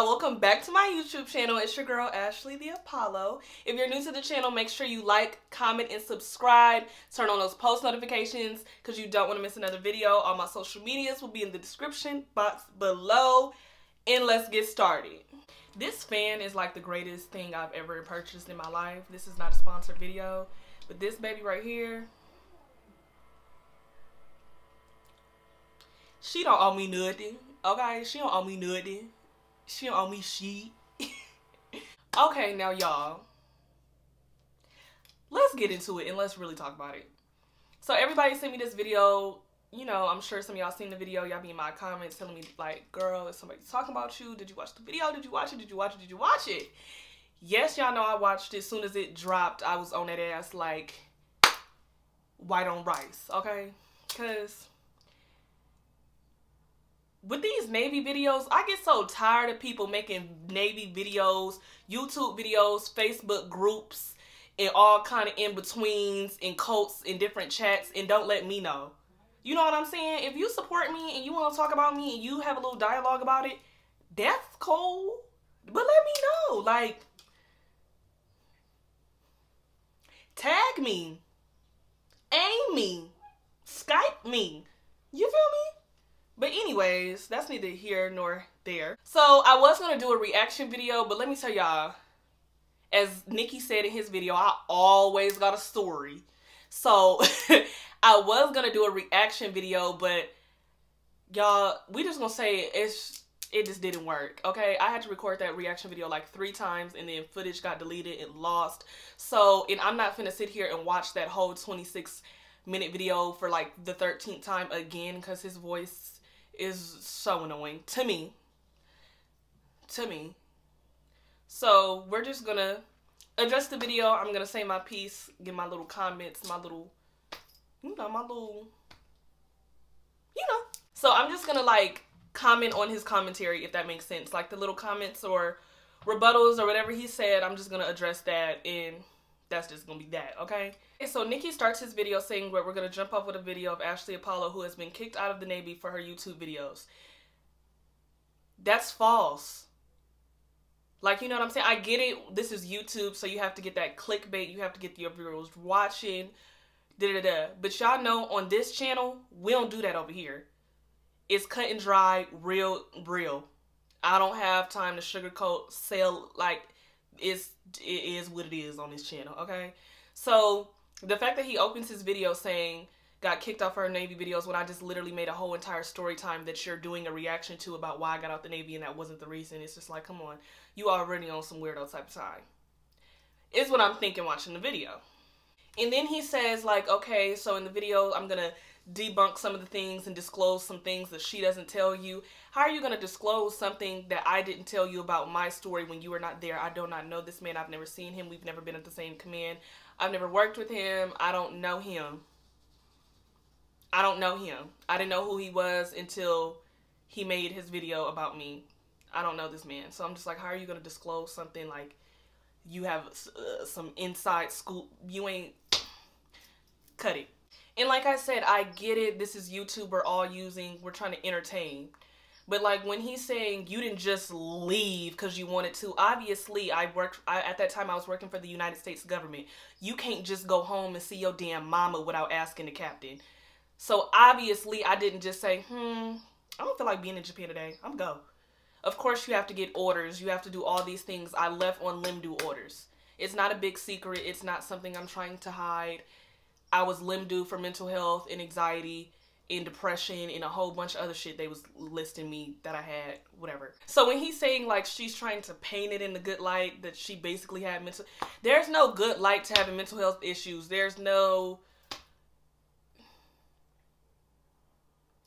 y'all, welcome back to my YouTube channel. It's your girl Ashley the Apollo. If you're new to the channel, make sure you like, comment, and subscribe. Turn on those post notifications because you don't want to miss another video. All my social medias will be in the description box below. And let's get started. This fan is like the greatest thing I've ever purchased in my life. This is not a sponsored video, but this baby right here, she don't owe me nothing. Okay, she don't owe me nothing. She don't owe me shit. Okay, now y'all, let's get into it and let's really talk about it. So everybody sent me this video. You know, I'm sure some of y'all seen the video. Y'all be in my comments telling me like, girl, is somebody talking about you? Did you watch the video? Did you watch it? Did you watch it? Did you watch it? Yes, y'all know I watched it. As soon as it dropped, I was on that ass like white on rice, okay? Because with these Navy videos, I get so tired of people making Navy videos, YouTube videos, Facebook groups, and all kind of in-betweens and cults and different chats, and don't let me know. You know what I'm saying? If you support me and you want to talk about me and you have a little dialogue about it, that's cool. But let me know. Like, tag me, aim me, Skype me. You feel me? But anyways, that's neither here nor there. So I was going to do a reaction video, but let me tell y'all, as Nicky said in his video, I always got a story. So I was going to do a reaction video, but y'all, we just going to say it just didn't work, okay? I had to record that reaction video like 3 times, and then footage got deleted and lost. So, and I'm not finna sit here and watch that whole 26-minute video for like the 13th time again, because his voice is so annoying to me. So we're just gonna address the video. I'm gonna say my piece, give my little comments, my little, you know. So I'm just gonna like comment on his commentary, if that makes sense. Like the little comments or rebuttals or whatever he said, I'm just gonna address that, and that's just gonna be that, okay? So Nicky starts his video saying we're gonna jump off with a video of Ashley Apollo, who has been kicked out of the Navy for her YouTube videos. That's false. Like, you know what I'm saying? I get it. This is YouTube, so you have to get that clickbait. You have to get your viewers watching. But y'all know on this channel, we don't do that over here. It's cut and dry, real. I don't have time to sugarcoat, sell, like, it is what it is on this channel, okay? So the fact that he opens his video saying got kicked off her Navy videos when I just literally made a whole entire story time that you're doing a reaction to about why I got out the Navy and that wasn't the reason. It's just like, come on, you already on some weirdo type of time. Is what I'm thinking watching the video. And then he says like, okay, so in the video I'm gonna debunk some of the things and disclose some things that she doesn't tell you. How are you going to disclose something that I didn't tell you about my story when you were not there? I do not know this man. I've never seen him. We've never been at the same command. I've never worked with him. I don't know him. I didn't know who he was until he made his video about me. I don't know this man. So I'm just like, how are you going to disclose something like you have some inside scoop? You ain't. Cut it. And like I said, I get it. This is YouTube. We're trying to entertain. But like when he's saying you didn't just leave because you wanted to. Obviously, at that time I was working for the United States government. You can't just go home and see your damn mama without asking the captain. So obviously I didn't just say, I don't feel like being in Japan today. I'm go. Of course you have to get orders. You have to do all these things. I left on limb-due orders. It's not a big secret. It's not something I'm trying to hide. I was limb-due for mental health and anxiety and depression and a whole bunch of other shit they was listing me that I had, whatever. So when he's saying like she's trying to paint it in the good light that she basically had there's no good light to having mental health issues. There's no,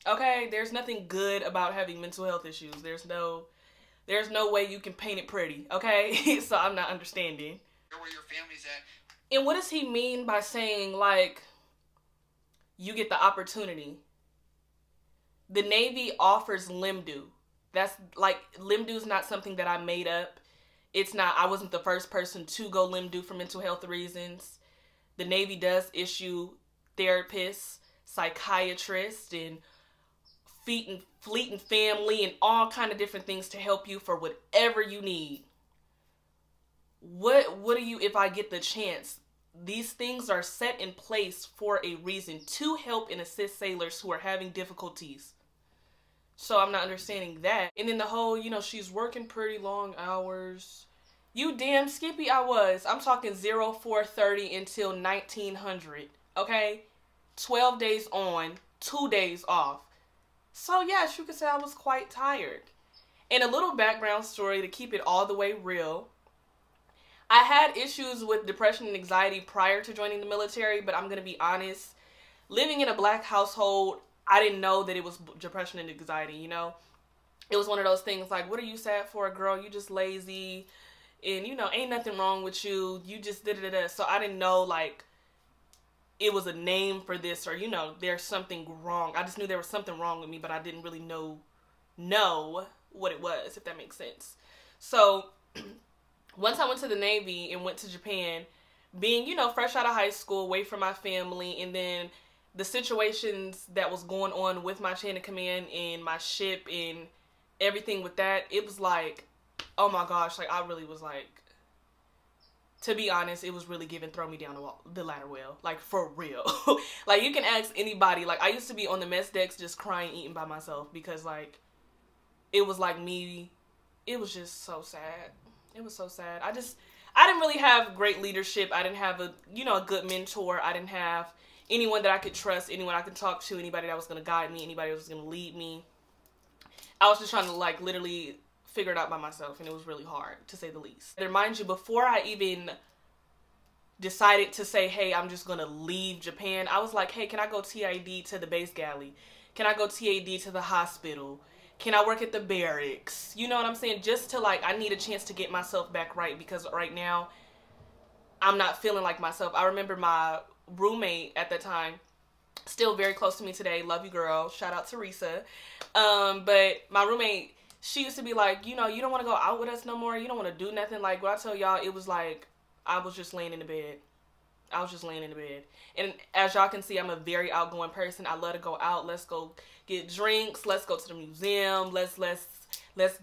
okay, there's nothing good about having mental health issues. There's no way you can paint it pretty, okay? So I'm not understanding. Where your family's at. And what does he mean by saying, like, you get the opportunity? The Navy offers limb-due. That's, like, limb-due is not something that I made up. It's not, I wasn't the first person to go limb-due for mental health reasons. The Navy does issue therapists, psychiatrists, and fleeting family and all kind of different things to help you for whatever you need. What do you, if I get the chance? These things are set in place for a reason, to help and assist sailors who are having difficulties. So I'm not understanding that. And then the whole, you know, she's working pretty long hours. You damn skippy I was. I'm talking 0430 until 1900. Okay? 12 days on, 2 days off. So yes, you could say I was quite tired. And a little background story to keep it all the way real. I had issues with depression and anxiety prior to joining the military, but I'm going to be honest. Living in a black household, I didn't know that it was depression and anxiety, you know? It was one of those things like, what are you sad for, girl? You just lazy. And, you know, ain't nothing wrong with you. You just did. So I didn't know, like, it was a name for this or, you know, there's something wrong. I just knew there was something wrong with me, but I didn't really know what it was, if that makes sense. So once I went to the Navy and went to Japan, being, you know, fresh out of high school, away from my family, and then the situations that was going on with my chain of command and my ship and everything with that, it was like, oh my gosh, like I really was like, to be honest, it was really throw me down the ladder well, like for real. Like you can ask anybody, like I used to be on the mess decks just crying, eating by myself because like, it was like me, it was just so sad. It was so sad. I didn't really have great leadership. I didn't have a good mentor. I didn't have anyone that I could trust, anyone I could talk to, anybody that was going to guide me, anybody that was going to lead me. I was just trying to like literally figure it out by myself, and it was really hard, to say the least. And mind you, before I even decided to say, hey, I'm just going to leave Japan, I was like, hey, can I go TID to the base galley? Can I go TAD to the hospital? Can I work at the barracks? You know what I'm saying? Just to like, I need a chance to get myself back right, because right now I'm not feeling like myself. I remember my roommate at the time, still very close to me today. Love you, girl. Shout out to Risa. But my roommate, she used to be like, you know, you don't want to go out with us no more. You don't want to do nothing. Like, what I tell y'all, it was like, I was just laying in the bed. I was just laying in the bed. And as y'all can see, I'm a very outgoing person. I love to go out. Let's go get drinks. Let's go to the museum. Let's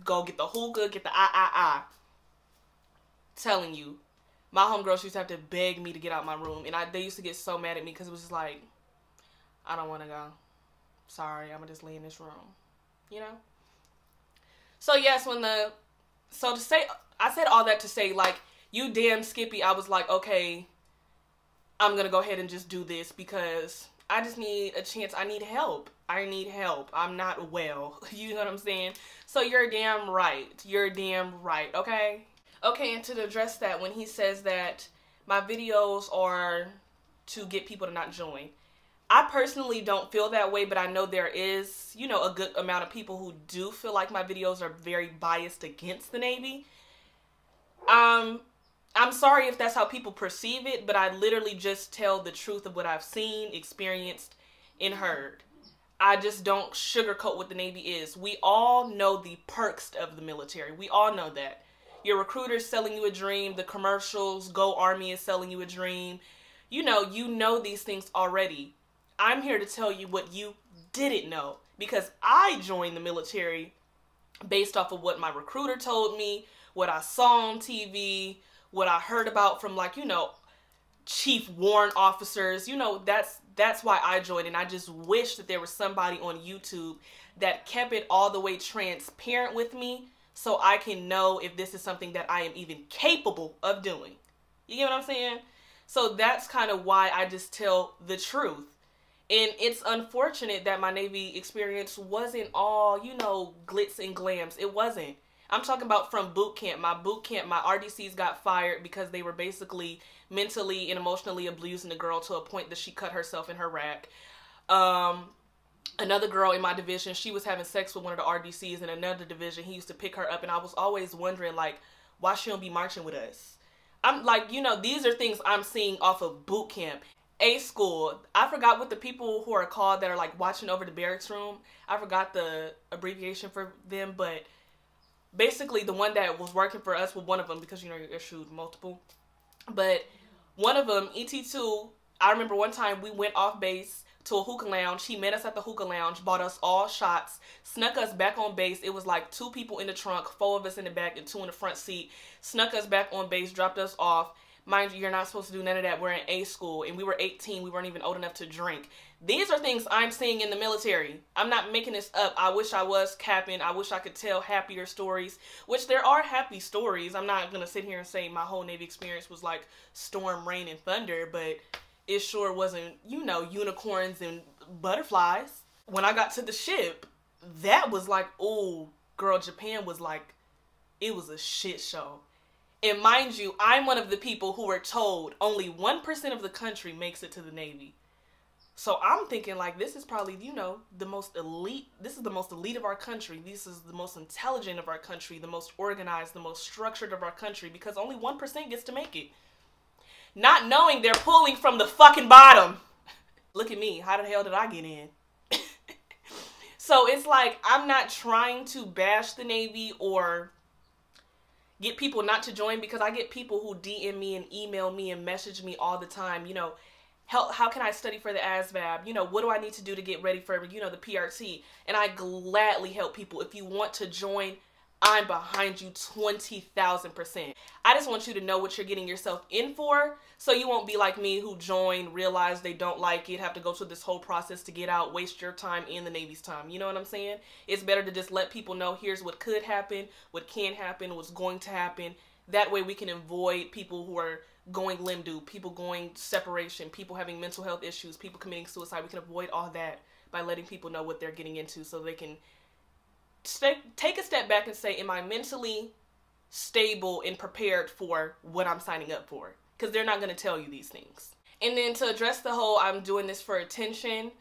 go get the hookah, get the Telling you, my homegirls used to have to beg me to get out my room. And they used to get so mad at me because it was just like, I don't want to go. Sorry, I'm going to just lay in this room. You know? So yes, I said all that to say, like, you damn Skippy, I was like, okay, I'm going to go ahead and just do this because I just need a chance. I need help. I'm not well. You know what I'm saying? So you're damn right. You're damn right. Okay? Okay, and to address that, when he says that my videos are to get people to not join, I personally don't feel that way, but I know there is, you know, a good amount of people who do feel like my videos are very biased against the Navy. I'm sorry if that's how people perceive it, but I literally just tell the truth of what I've seen, experienced, and heard. I just don't sugarcoat what the Navy is. We all know the perks of the military. We all know that. Your recruiter's selling you a dream. The commercials, Go Army is selling you a dream. You know these things already. I'm here to tell you what you didn't know, because I joined the military based off of what my recruiter told me, what I saw on TV, what I heard about from, like, you know, chief warrant officers. You know, that's why I joined, and I just wish that there was somebody on YouTube that kept it all the way transparent with me so I can know if this is something that I am even capable of doing. You get what I'm saying? So that's kind of why I just tell the truth. And it's unfortunate that my Navy experience wasn't all, you know, glitz and glams. It wasn't. I'm talking about from boot camp. My RDCs got fired because they were basically mentally and emotionally abusing the girl to a point that she cut herself in her rack. Another girl in my division, she was having sex with one of the RDCs in another division. He used to pick her up, and I was always wondering, like, why she don't be marching with us? I'm like, you know, these are things I'm seeing off of boot camp. A school, I forgot what the people who are called that are like watching over the barracks room, I forgot the abbreviation for them, but basically the one that was working for us with one of them, because, you know, you're issued multiple, but one of them, ET2, I remember one time we went off base to a hookah lounge. He met us at the hookah lounge, bought us all shots, snuck us back on base. It was like 2 people in the trunk, 4 of us in the back, and 2 in the front seat. Snuck us back on base, dropped us off. Mind you, you're not supposed to do none of that. We're in A school, and we were 18. We weren't even old enough to drink. These are things I'm seeing in the military. I'm not making this up. I wish I was capping. I wish I could tell happier stories, which there are happy stories. I'm not going to sit here and say my whole Navy experience was like storm, rain, and thunder, but it sure wasn't, you know, unicorns and butterflies. When I got to the ship, that was like, oh, girl, Japan was like, it was a shit show. And mind you, I'm one of the people who were told only 1% of the country makes it to the Navy. So I'm thinking like, this is probably, you know, the most elite. This is the most elite of our country. This is the most intelligent of our country, the most organized, the most structured of our country, because only 1% gets to make it. Not knowing they're pulling from the fucking bottom. Look at me. How the hell did I get in? So it's like, I'm not trying to bash the Navy or get people not to join, because I get people who DM me and email me and message me all the time, you know, how can I study for the ASVAB? You know, what do I need to do to get ready for, you know, the PRT? And I gladly help people. If you want to join, I'm behind you 20,000%. I just want you to know what you're getting yourself in for, so you won't be like me who joined, realize they don't like it, have to go through this whole process to get out, waste your time and the Navy's time. You know what I'm saying? It's better to just let people know, here's what could happen, what can happen, what's going to happen. That way we can avoid people who are going limbo, people going separation, people having mental health issues, people committing suicide. We can avoid all that by letting people know what they're getting into, so they can take a step back and say, am I mentally stable and prepared for what I'm signing up for? Because they're not going to tell you these things. And then to address the whole, I'm doing this for attention,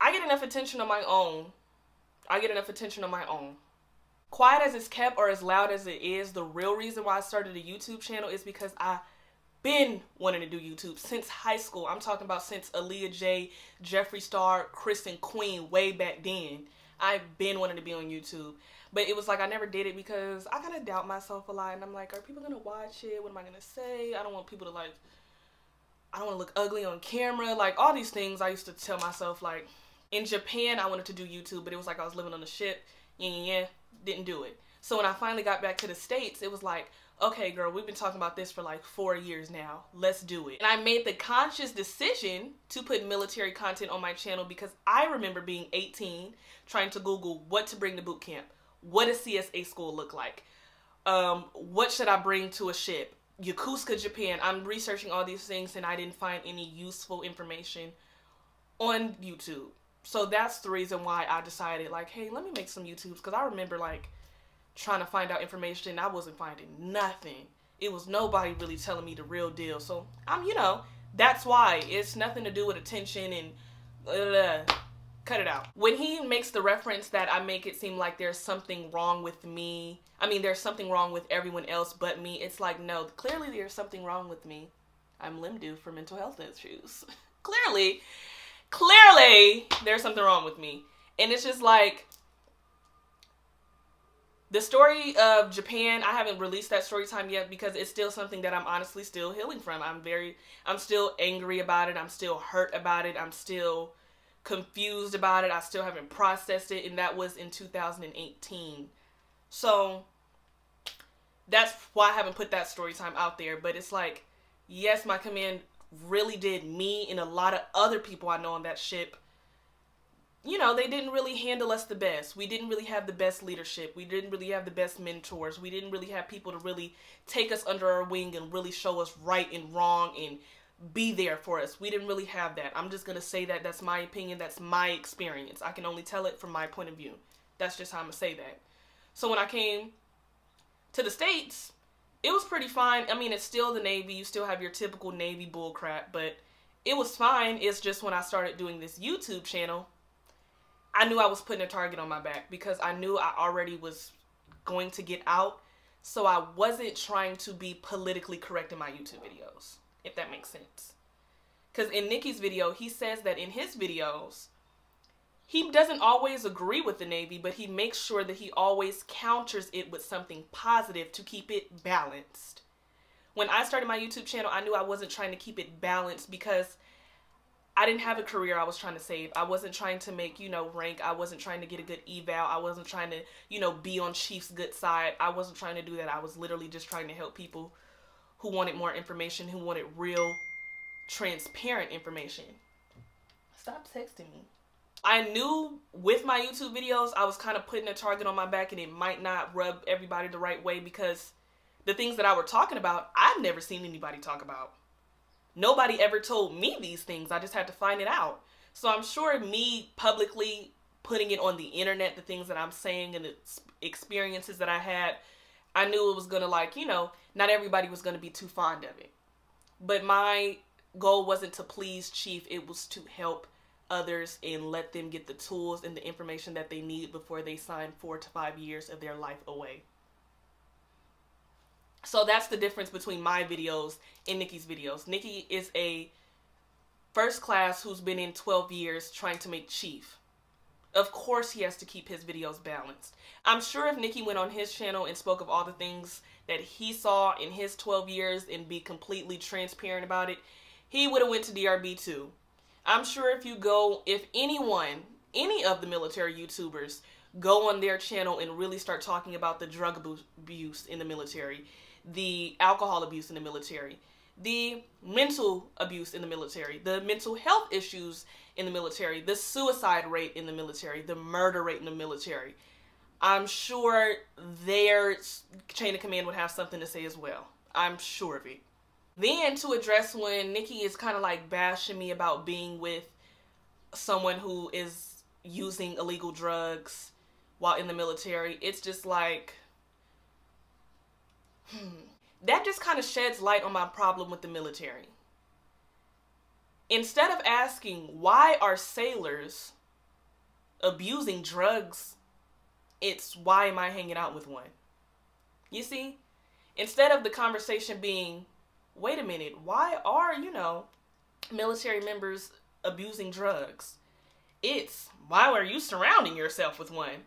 I get enough attention on my own. Quiet as it's kept or as loud as it is, the real reason why I started a YouTube channel is because I've been wanting to do YouTube since high school. I'm talking about since Aaliyah J, Jeffree Star, Chris, and Queen way back then. I've been wanting to be on YouTube, but it was like I never did it because I kind of doubt myself a lot, and I'm like, are people gonna watch it? What am I gonna say? I don't want people to like, I don't want to look ugly on camera, like all these things I used to tell myself. Like in Japan I wanted to do YouTube, but it was like I was living on the ship, didn't do it. So when I finally got back to the States, it was like, okay girl, we've been talking about this for like 4 years now, let's do it. And I made the conscious decision to put military content on my channel because I remember being 18 trying to Google what to bring to boot camp, what does CSA school look like, what should I bring to a ship, Yokosuka, Japan. I'm researching all these things and I didn't find any useful information on YouTube. So that's the reason why I decided like, hey, let me make some YouTubes, because I remember like trying to find out information, I wasn't finding nothing. It was nobody really telling me the real deal. So I'm, you know, that's why. It's nothing to do with attention and cut it out. When he makes the reference that I make it seem like there's something wrong with me, I mean there's something wrong with everyone else but me, it's like, no, clearly there's something wrong with me. I'm limbo for mental health issues. Clearly there's something wrong with me. And it's just like, the story of Japan, I haven't released that story time yet because it's still something that I'm honestly still healing from. I'm still angry about it. I'm still hurt about it. I'm still confused about it. I still haven't processed it. And that was in 2018. So that's why I haven't put that story time out there. But it's like, yes, my command really did me and a lot of other people I know on that ship. You know, they didn't really handle us the best. We didn't really have the best leadership. We didn't really have the best mentors. We didn't really have people to really take us under our wing and really show us right and wrong and be there for us. We didn't really have that. I'm just going to say that that's my opinion. That's my experience. I can only tell it from my point of view. That's just how I'm going to say that. So when I came to the States, it was pretty fine. I mean, it's still the Navy. You still have your typical Navy bullcrap, but it was fine. It's just when I started doing this YouTube channel, I knew I was putting a target on my back because I knew I already was going to get out. So I wasn't trying to be politically correct in my YouTube videos, if that makes sense. Because in Nicky's video, he says that in his videos, he doesn't always agree with the Navy, but he makes sure that he always counters it with something positive to keep it balanced. When I started my YouTube channel, I knew I wasn't trying to keep it balanced because I didn't have a career I was trying to save. I wasn't trying to make, you know, rank. I wasn't trying to get a good eval. I wasn't trying to, you know, be on Chief's good side. I wasn't trying to do that. I was literally just trying to help people who wanted more information, who wanted real, transparent information. Stop texting me. I knew with my YouTube videos, I was kind of putting a target on my back, and it might not rub everybody the right way, because the things that I were talking about, I've never seen anybody talk about. Nobody ever told me these things. I just had to find it out. So I'm sure me publicly putting it on the internet, the things that I'm saying and the experiences that I had, I knew it was going to, like, you know, not everybody was going to be too fond of it. But my goal wasn't to please Chief. It was to help others and let them get the tools and the information that they need before they sign 4 to 5 years of their life away. So that's the difference between my videos and Nicky's videos. Nicky is a first class who's been in 12 years trying to make Chief. Of course he has to keep his videos balanced. I'm sure if Nicky went on his channel and spoke of all the things that he saw in his 12 years and be completely transparent about it, he would have went to DRB too. I'm sure if anyone, any of the military YouTubers go on their channel and really start talking about the drug abuse in the military, the alcohol abuse in the military, the mental abuse in the military, the mental health issues in the military, the suicide rate in the military, the murder rate in the military, I'm sure their chain of command would have something to say as well. I'm sure of it. Then to address when Nicky is kind of like bashing me about being with someone who is using illegal drugs while in the military, it's just like, that just kind of sheds light on my problem with the military. Instead of asking, why are sailors abusing drugs, it's, why am I hanging out with one? You see? Instead of the conversation being, wait a minute, why are, you know, military members abusing drugs? It's, why are you surrounding yourself with one?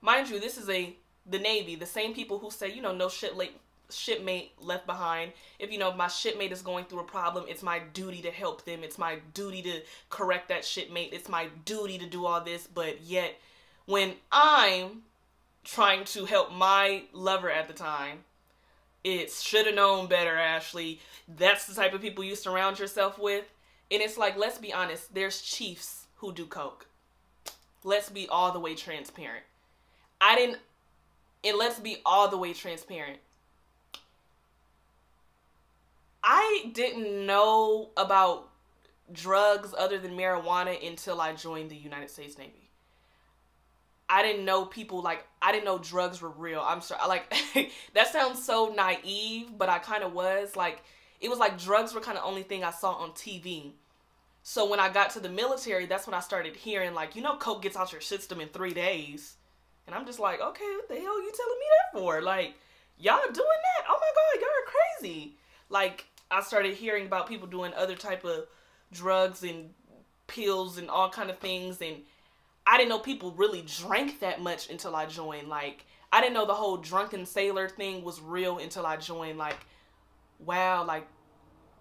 Mind you, this is the Navy, the same people who say, you know, no shipmate left behind. If, you know, my shipmate is going through a problem, it's my duty to help them. It's my duty to correct that shipmate. It's my duty to do all this. But yet, when I'm trying to help my lover at the time, it's, should have known better, Ashley. That's the type of people you surround yourself with. And it's like, let's be honest, there's chiefs who do coke. Let's be all the way transparent. And let's be all the way transparent. I didn't know about drugs other than marijuana until I joined the United States Navy. I didn't know people, like, I didn't know drugs were real. I'm sorry, like, that sounds so naive, but I kind of was. Like, it was like drugs were kind of the only thing I saw on TV. So when I got to the military, that's when I started hearing, like, you know, coke gets out your system in 3 days. And I'm just like, okay, what the hell are you telling me that for? Like, y'all doing that? Oh my God, y'all are crazy. Like, I started hearing about people doing other type of drugs and pills and all kind of things, and I didn't know people really drank that much until I joined. Like, I didn't know the whole drunken sailor thing was real until I joined. Like, wow, like,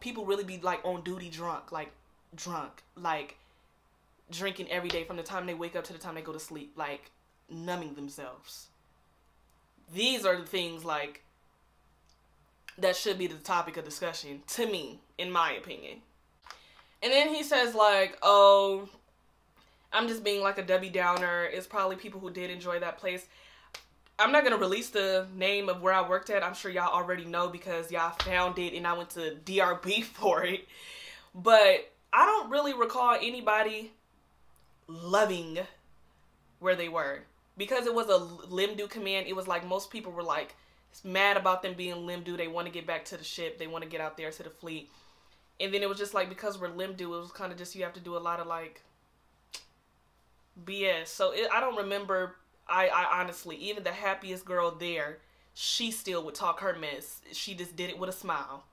people really be, like, on duty drunk, like, drinking every day from the time they wake up to the time they go to sleep, like, numbing themselves. These are the things, like, that should be the topic of discussion, to me, in my opinion. And then he says, like, oh, I'm just being like a Debbie Downer. It's probably people who did enjoy that place. I'm not going to release the name of where I worked at. I'm sure y'all already know because y'all found it and I went to DRB for it. But I don't really recall anybody loving where they were. Because it was a limdu command, it was like most people were like mad about them being limdu. They want to get back to the ship. They want to get out there to the fleet. And then it was just like, because we're limdu, it was kind of just, you have to do a lot of like BS. So I don't remember, I honestly, even the happiest girl there, she still would talk her mess. She just did it with a smile.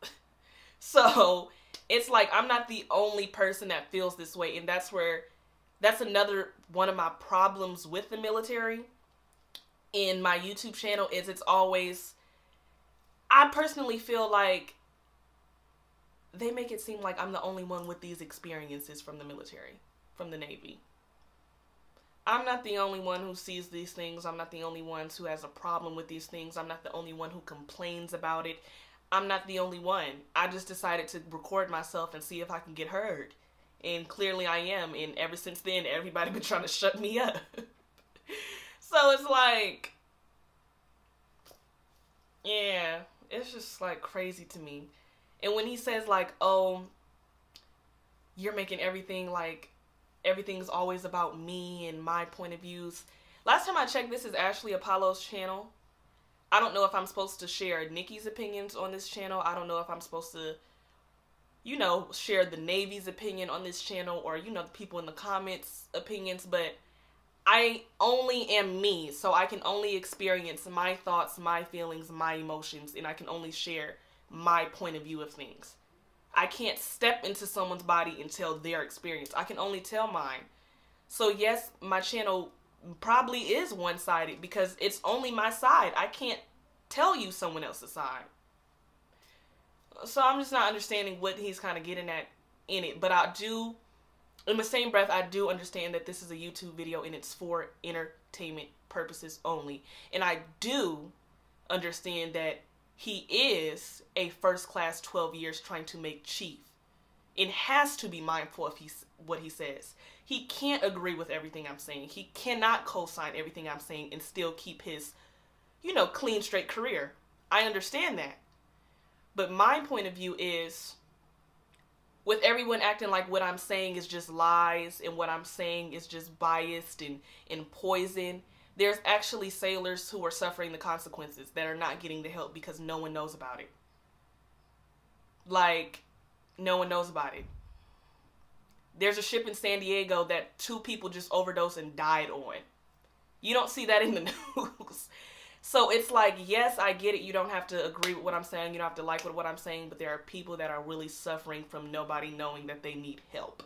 So it's like, I'm not the only person that feels this way. And that's another one of my problems with the military in my YouTube channel is it's always, I personally feel like they make it seem like I'm the only one with these experiences from the military, from the Navy. I'm not the only one who sees these things. I'm not the only one who has a problem with these things. I'm not the only one who complains about it. I'm not the only one. I just decided to record myself and see if I can get heard. And clearly I am. And ever since then, everybody been trying to shut me up. So it's like, yeah, it's just like crazy to me. And when he says like, oh, you're making everything like, everything's always about me and my point of views. Last time I checked, this is Ashley Apollo's channel. I don't know if I'm supposed to share Nikki's opinions on this channel. I don't know if I'm supposed to, you know, share the Navy's opinion on this channel, or, you know, the people in the comments opinions, but I only am me, so I can only experience my thoughts, my feelings, my emotions, and I can only share my point of view of things. I can't step into someone's body and tell their experience. I can only tell mine. So yes, my channel probably is one-sided because it's only my side. I can't tell you someone else's side. So I'm just not understanding what he's kind of getting at in it. But I do, in the same breath, I do understand that this is a YouTube video and it's for entertainment purposes only. And I do understand that he is a first class 12 years trying to make chief. It has to be mindful of what he says. He can't agree with everything I'm saying. He cannot co-sign everything I'm saying and still keep his, you know, clean, straight career. I understand that. But my point of view is, with everyone acting like what I'm saying is just lies and what I'm saying is just biased and poison, there's actually sailors who are suffering the consequences that are not getting the help because no one knows about it. Like, no one knows about it. There's a ship in San Diego that 2 people just overdosed and died on. You don't see that in the news. So it's like, yes, I get it. You don't have to agree with what I'm saying. You don't have to like what I'm saying. But there are people that are really suffering from nobody knowing that they need help.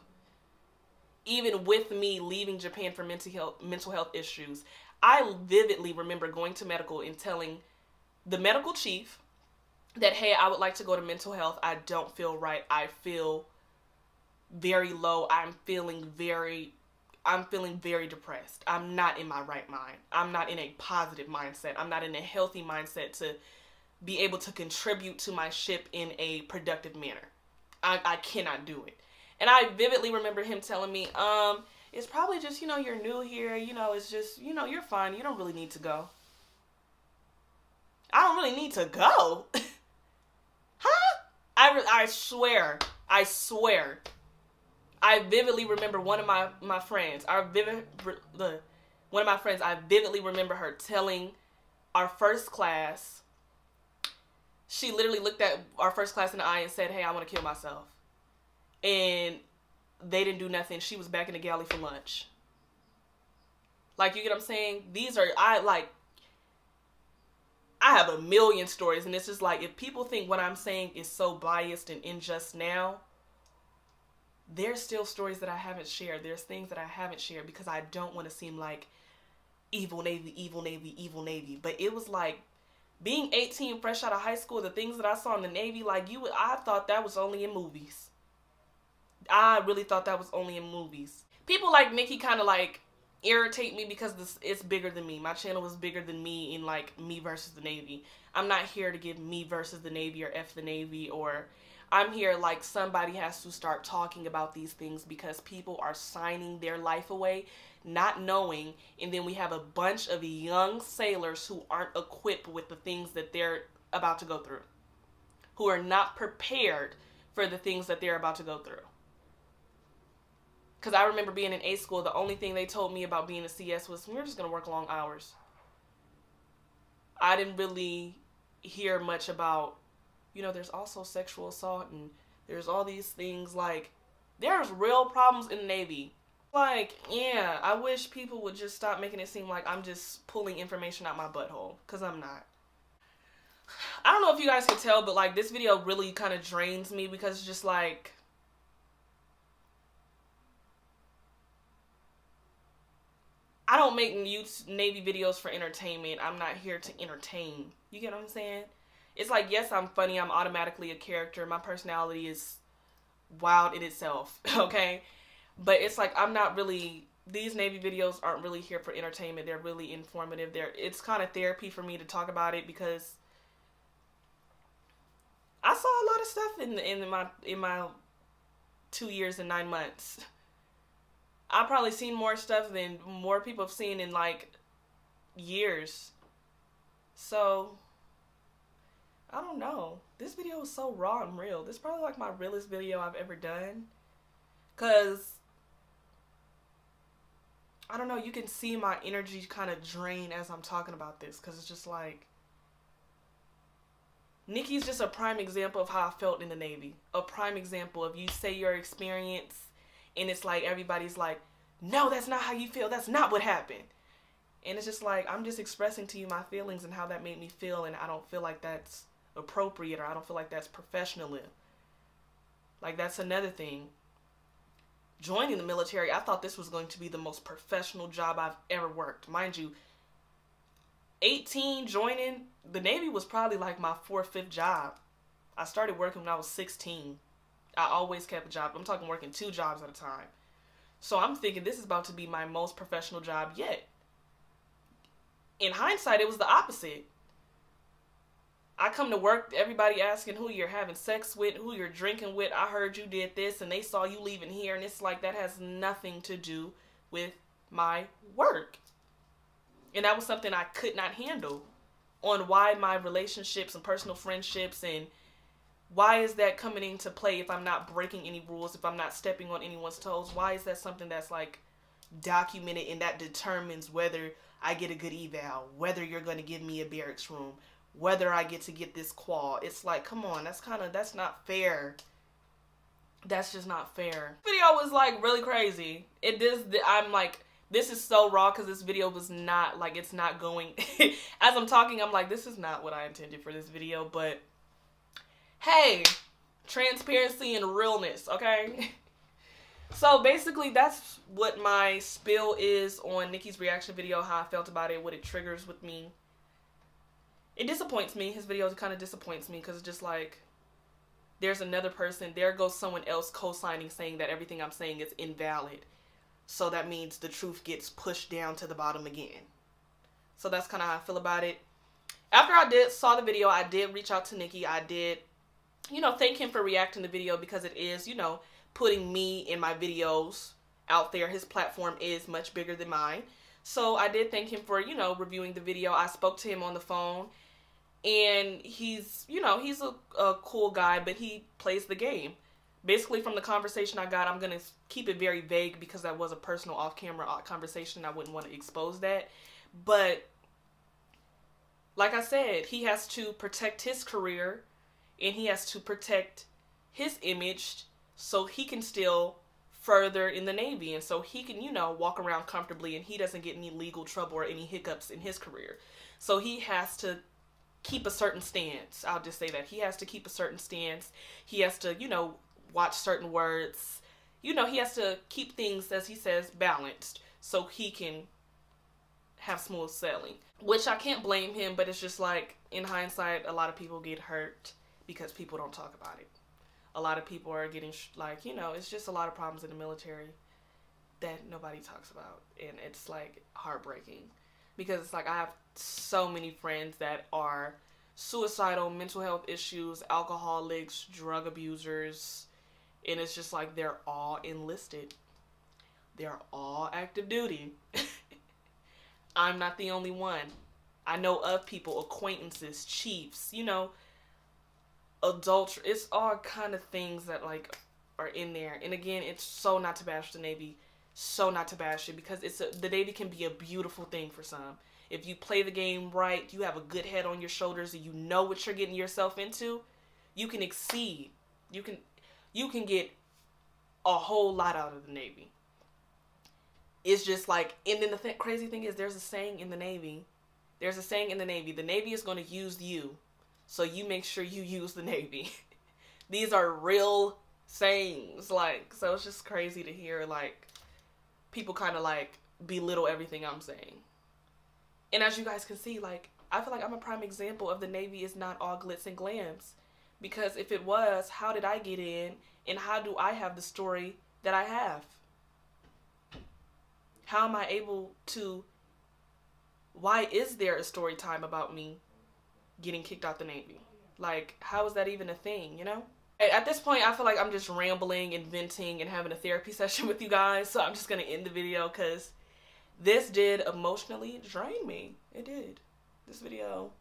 Even with me leaving Japan for mental health issues, I vividly remember going to medical and telling the medical chief that, hey, I would like to go to mental health. I don't feel right. I feel very low. I'm feeling very depressed. I'm not in my right mind. I'm not in a positive mindset. I'm not in a healthy mindset to be able to contribute to my ship in a productive manner. I cannot do it. And I vividly remember him telling me, it's probably just, you know, you're new here. You know, it's just, you know, you're fine. You don't really need to go. I don't really need to go. Huh? I swear. I vividly remember one of my friends. One of my friends, I vividly remember her telling our first class, she literally looked at our first class in the eye and said, hey, I want to kill myself. And they didn't do nothing. She was back in the galley for lunch. Like, you get what I'm saying? These are, I have a million stories, and it's just like, if people think what I'm saying is so biased and unjust now, there's still stories that I haven't shared. There's things that I haven't shared because I don't want to seem like evil Navy, evil Navy, evil Navy. But it was like, being 18, fresh out of high school, the things that I saw in the Navy, like, I thought that was only in movies. I really thought that was only in movies. People like Nikki kind of like irritate me because it's bigger than me. My channel is bigger than me in like me versus the Navy. I'm not here to give me versus the Navy or F the Navy, or I'm here like somebody has to start talking about these things because people are signing their life away, not knowing, and then we have a bunch of young sailors who aren't equipped with the things that they're about to go through, who are not prepared for the things that they're about to go through. Because I remember being in A school, the only thing they told me about being a CS was, we're just going to work long hours. I didn't really hear much about, you know, there's also sexual assault and there's all these things. Like, there's real problems in the Navy. Like, yeah, I wish people would just stop making it seem like I'm just pulling information out my butthole, because I'm not. I don't know if you guys can tell, but like, this video really kind of drains me because it's just like, I don't make Navy videos for entertainment. I'm not here to entertain. You get what I'm saying? It's like, yes, I'm funny. I'm automatically a character. My personality is wild in itself, okay? But it's like, I'm not really, these Navy videos aren't really here for entertainment. They're really informative. It's kind of therapy for me to talk about it, because I saw a lot of stuff in my 2 years and 9 months. I've probably seen more stuff than more people have seen in like years. So I don't know. This video is so raw and real. This is probably like my realest video I've ever done. Cause I don't know, you can see my energy kind of drain as I'm talking about this. Cause it's just like, Nicky's just a prime example of how I felt in the Navy. A prime example of, you say your experience and it's like everybody's like, no, that's not how you feel. That's not what happened. And it's just like, I'm just expressing to you my feelings and how that made me feel, and I don't feel like that's appropriate, or I don't feel like that's professional. Like, that's another thing. Joining the military, I thought this was going to be the most professional job I've ever worked. Mind you, 18 joining the Navy was probably like my 4th or 5th job. I started working when I was 16. I always kept a job. I'm talking working 2 jobs at a time. So I'm thinking this is about to be my most professional job yet. In hindsight, it was the opposite. I come to work, everybody asking who you're having sex with, who you're drinking with. I heard you did this, and they saw you leaving here, and it's like, that has nothing to do with my work. And that was something I could not handle, on why my relationships and personal friendships, and why is that coming into play if I'm not breaking any rules, if I'm not stepping on anyone's toes? Why is that something that's like documented and that determines whether I get a good eval, whether you're going to give me a barracks room, whether I get to get this qual? It's like, come on, that's not fair. That's just not fair. This video was like really crazy. I'm like, this is so raw because this video was not, like, it's not going, as I'm talking, I'm like, this is not what I intended for this video, but hey, transparency and realness, okay? So basically, that's what my spill is on Nicky's reaction video, how I felt about it, what it triggers with me. It disappoints me. His video kind of disappoints me because it's just like, there's another person, there goes someone else co-signing, saying that everything I'm saying is invalid. So that means the truth gets pushed down to the bottom again. So that's kind of how I feel about it. After I saw the video, I did reach out to Nicky. I did, thank him for reacting to the video, because it is, putting me in my videos out there. His platform is much bigger than mine. So I did thank him for, reviewing the video. I spoke to him on the phone, and he's, he's a cool guy, but he plays the game. Basically, from the conversation I got, I'm going to keep it very vague because that was a personal off-camera conversation. I wouldn't want to expose that. But like I said, he has to protect his career, and he has to protect his image so he can still further in the Navy, and so he can, walk around comfortably, and he doesn't get any legal trouble or any hiccups in his career. So he has to keep a certain stance. I'll just say that. He has to keep a certain stance. He has to, watch certain words. He has to keep things, as he says, balanced so he can have smooth sailing. Which I can't blame him, but it's just like, in hindsight, a lot of people get hurt because people don't talk about it. A lot of people are getting, it's just a lot of problems in the military that nobody talks about. And it's like heartbreaking, because it's like, I have so many friends that are suicidal, mental health issues, alcoholics, drug abusers, and it's just like, they're all enlisted. They're all active duty. I'm not the only one. I know of people, acquaintances, chiefs, adultery. It's all kind of things that like are in there. And again, it's so not to bash the Navy, so not to bash it, because the Navy can be a beautiful thing for some. If you play the game right, you have a good head on your shoulders, and you know what you're getting yourself into, you can exceed. You can get a whole lot out of the Navy. It's just like, and then the crazy thing is, there's a saying in the Navy. There's a saying in the Navy. The Navy is going to use you, so you make sure you use the Navy. These are real sayings. Like, so it's just crazy to hear, like, people kind of like belittle everything I'm saying. And as you guys can see, like, I feel like I'm a prime example of the Navy is not all glitz and glams. Because if it was, how did I get in? And how do I have the story that I have? How am I able to... Why is there a story time about me getting kicked out the Navy? Like, how is that even a thing, you know? At this point, I feel like I'm just rambling and venting and having a therapy session with you guys. So I'm just going to end the video because this did emotionally drain me. It did. This video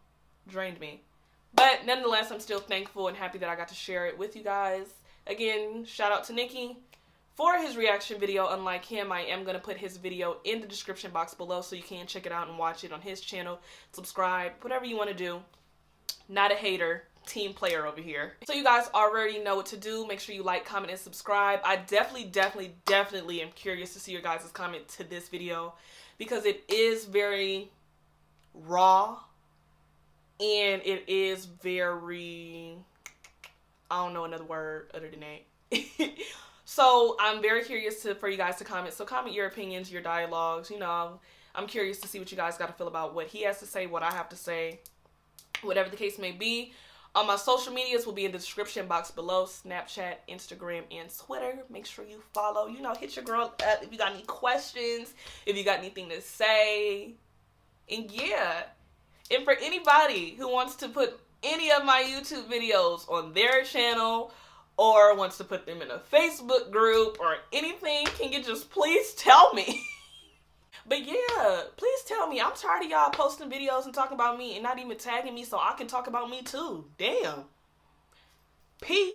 drained me. But nonetheless, I'm still thankful and happy that I got to share it with you guys. Again, shout out to Nicky for his reaction video. Unlike him, I am going to put his video in the description box below so you can check it out and watch it on his channel. Subscribe, whatever you want to do. Not a hater, team player over here. So you guys already know what to do. Make sure you like, comment, and subscribe. I definitely am curious to see your guys' comment to this video because it is very raw and it is very, I don't know another word other than that. So I'm very curious for you guys to comment. So comment your opinions, your dialogues. You know, I'm curious to see what you guys got to feel about what he has to say, what I have to say, whatever the case may be. My social medias will be in the description box below. Snapchat, Instagram, and Twitter. Make sure you follow. You know, hit your girl up if you got any questions, if you got anything to say. And yeah. And for anybody who wants to put any of my YouTube videos on their channel or wants to put them in a Facebook group or anything, can you just please tell me? But yeah, please tell me. I'm tired of y'all posting videos and talking about me and not even tagging me so I can talk about me too. Damn. Peace.